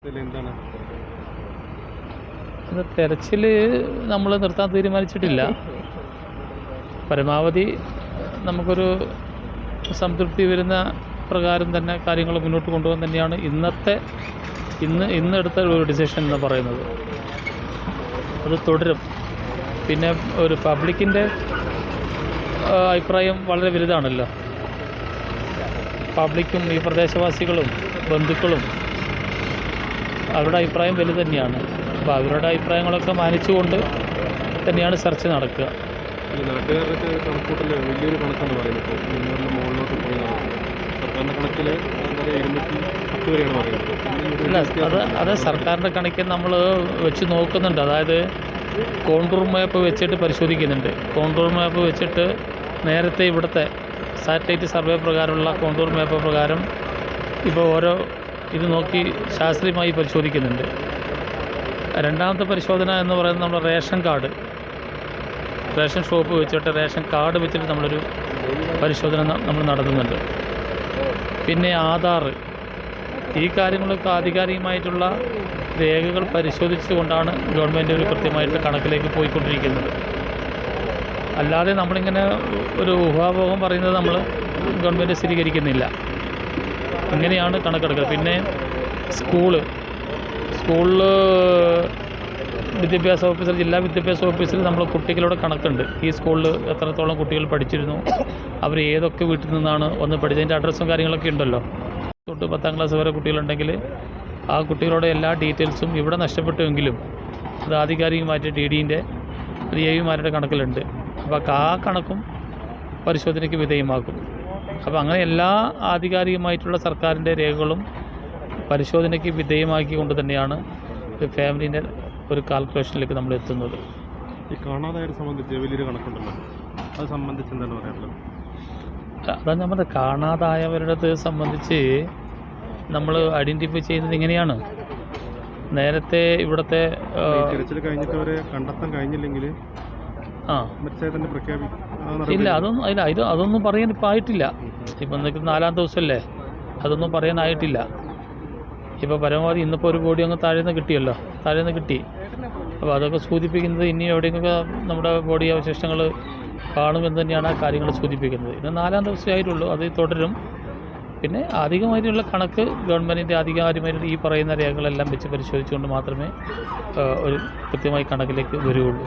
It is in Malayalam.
എന്താണ് അത് തെരച്ചിൽ നമ്മൾ നിർത്താൻ തീരുമാനിച്ചിട്ടില്ല. പരമാവധി നമുക്കൊരു സംതൃപ്തി വരുന്ന പ്രകാരം തന്നെ കാര്യങ്ങൾ മുന്നോട്ട് കൊണ്ടുപോകാൻ തന്നെയാണ് ഇന്നെടുത്ത ഒരു ഡിസിഷൻ എന്ന് പറയുന്നത്. അത് തുടരും. പിന്നെ ഒരു പബ്ലിക്കിൻ്റെ അഭിപ്രായം വളരെ വലുതാണല്ലോ. പബ്ലിക്കും ഈ പ്രദേശവാസികളും ബന്ധുക്കളും അവരുടെ അഭിപ്രായം വലുത് തന്നെയാണ്. അപ്പോൾ അവരുടെ അഭിപ്രായങ്ങളൊക്കെ മാനിച്ചുകൊണ്ട് തന്നെയാണ് ചർച്ച നടക്കുക. ഈ നാട്ടുകാരുടെ കണക്കൂട്ടൽ വലിയൊരു കണക്കാണ് പറയുന്നത്. ഇപ്പോൾ മുകളിലോട്ട് പോയി സർക്കാരിൻ്റെ കണക്കിൽ 210 വരെയാണ് പറയുന്നത്. അല്ല, അത് സർക്കാരിൻ്റെ കണക്കിൽ നമ്മൾ വെച്ച് നോക്കുന്നുണ്ട്. അതായത് കോണ്ടൂർ മാപ്പ് വെച്ചിട്ട് പരിശോധിക്കുന്നുണ്ട്. കോണ്ടൂർ മാപ്പ് വെച്ചിട്ട് നേരത്തെ ഇവിടുത്തെ സാറ്റലൈറ്റ് സർവേ പ്രകാരമുള്ള കോണ്ടൂർ മാപ്പ് പ്രകാരം ഇപ്പോൾ ഓരോ ഇത് നോക്കി ശാസ്ത്രീയമായി പരിശോധിക്കുന്നുണ്ട്. രണ്ടാമത്തെ പരിശോധന എന്ന് പറയുന്നത് നമ്മുടെ റേഷൻ ഷോപ്പ് വെച്ചിട്ട് റേഷൻ കാർഡ് വെച്ചിട്ട് നമ്മളൊരു പരിശോധന നമ്മൾ നടത്തുന്നുണ്ട്. പിന്നെ ആധാർ, ഈ കാര്യങ്ങളൊക്കെ ആധികാരികമായിട്ടുള്ള രേഖകൾ പരിശോധിച്ചുകൊണ്ടാണ് ഗവൺമെൻറ് ഒരു കൃത്യമായിട്ട് കണക്കിലേക്ക് പോയിക്കൊണ്ടിരിക്കുന്നത്. അല്ലാതെ നമ്മളിങ്ങനെ ഒരു ഊഹാപോഹം പറയുന്നത് നമ്മൾ ഗവൺമെൻറ് സ്ഥിരീകരിക്കുന്നില്ല. ഇങ്ങനെയാണ് കണക്കെടുക്കുക. പിന്നെ സ്കൂളിൽ വിദ്യാഭ്യാസ ഓഫീസർ, ജില്ലാ വിദ്യാഭ്യാസ ഓഫീസിൽ നമ്മൾ കുട്ടികളുടെ കണക്കുണ്ട്. ഈ സ്കൂളിൽ എത്രത്തോളം കുട്ടികൾ പഠിച്ചിരുന്നു, അവർ ഏതൊക്കെ വീട്ടിൽ നിന്നാണ് വന്ന് പഠിച്ചതിൻ്റെ അഡ്രസ്സും കാര്യങ്ങളൊക്കെ ഉണ്ടല്ലോ. തൊട്ട് 10ാം ക്ലാസ് വരെ കുട്ടികളുണ്ടെങ്കിൽ ആ കുട്ടികളുടെ എല്ലാ ഡീറ്റെയിൽസും ഇവിടെ നഷ്ടപ്പെട്ടുവെങ്കിലും അത് ആധികാരികമായിട്ട് DDൻ്റെ DIമാരുടെ കണക്കിലുണ്ട്. അപ്പോൾ ആ കണക്കും പരിശോധനയ്ക്ക് വിധേയമാക്കും. അപ്പോൾ അങ്ങനെ എല്ലാ ആധികാരികമായിട്ടുള്ള സർക്കാരിൻ്റെ രേഖകളും പരിശോധനയ്ക്ക് വിധേയമാക്കിക്കൊണ്ട് തന്നെയാണ് ഫാമിലീൻ്റെ ഒരു കാൽക്കുലേഷനിലേക്ക് നമ്മൾ എത്തുന്നത്. ഈ കാണാതായവരെ സംബന്ധിച്ച് വലിയൊരു കണക്കുണ്ടല്ലോ, അത് സംബന്ധിച്ച് എന്താണ് പറയാനുള്ളത്? അതാണ് നമ്മൾ കാണാതായവരുടെ സംബന്ധിച്ച് നമ്മൾ ഐഡൻറ്റിഫൈ ചെയ്യുന്നത് ഇങ്ങനെയാണ്. നേരത്തെ ഇവിടുത്തെ തിരച്ചിൽ കഴിഞ്ഞിട്ട് അവരെ കണ്ടെത്താൻ കഴിഞ്ഞില്ലെങ്കിൽ ഇല്ല, അതൊന്നും പറയാൻ ഇപ്പോൾ ആയിട്ടില്ല. ഇപ്പം നിങ്ങൾക്ക് 4ാം ദിവസമല്ലേ, അതൊന്നും പറയാനായിട്ടില്ല. ഇപ്പോൾ പരമാവധി ഇന്നിപ്പോൾ ഒരു ബോഡി അങ്ങ് താഴേന്ന് കിട്ടി. അപ്പോൾ അതൊക്കെ സൂചിപ്പിക്കുന്നത് ഇനി എവിടെയെങ്കിലൊക്കെ നമ്മുടെ ബോഡി അവശിഷ്ടങ്ങൾ കാണുമെന്ന് തന്നെയാണ് ആ കാര്യങ്ങൾ സൂചിപ്പിക്കുന്നത്. ഇന്ന് 4ാം ദിവസമേ ആയിട്ടുള്ളൂ, അത് തുടരും. പിന്നെ അധികമായിട്ടുള്ള കണക്ക് ഗവൺമെൻറ്റിൻ്റെ ആധികാരികമായിട്ട് ഈ പറയുന്ന രേഖകളെല്ലാം വെച്ച് പരിശോധിച്ചുകൊണ്ട് മാത്രമേ ഒരു കൃത്യമായി കണക്കിലേക്ക് വരികയുള്ളൂ.